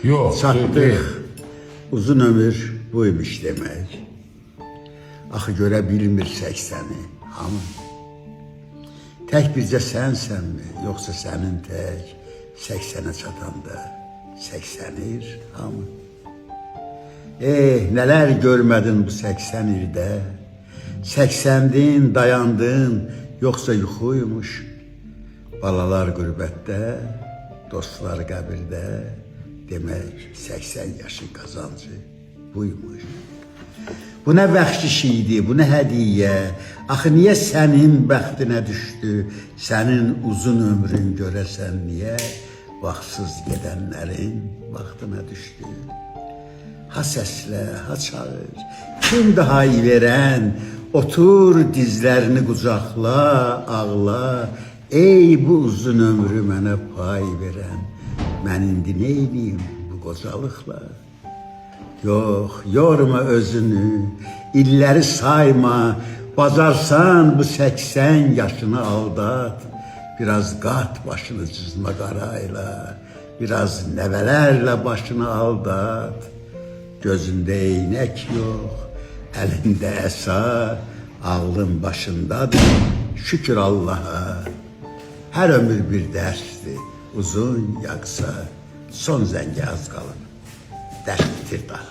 Yok. Çatdıq. Uzun ömür buymuş demək. Axı görə bilmir 80'i hamı. Tək bircə sənmi, yoxsa sənin tək 80'e çatanda 80'ir hamı. Nələr görmədin bu 80 ildə? 80'din, dayandın, yoxsa yuxuymuş. Balalar qürbətdə, dostlar qəbirdə, demək 80 yaşın qazancı buymuş. Bu nə bəxşiş idi, bu nə hədiyyə? Axı niyə sənin bəxtinə düşdü? Sənin uzun ömrün görəsən niyə vaxtsız gedənlərin vaxtına düşdü? Ha səslə, ha çağır, kim daha iyi verən? Otur dizlərini qucaqla, ağla. Ey bu uzun ömrü mənə pay verən, mən indi neyliyim bu qocalıqla? Yox, yorma özünü, illəri sayma, bacarsan bu 80 yaşını aldat. Biraz qat başını cızma qarayla, biraz nəvələrlə başını aldat. Gözündə eynək yox, əlində əsa, ağlın başındadır, şükür Allaha. Hər ömür bir dərsdir, uzun yaqsa, son zəngə az qalıb, dərs bitir daha.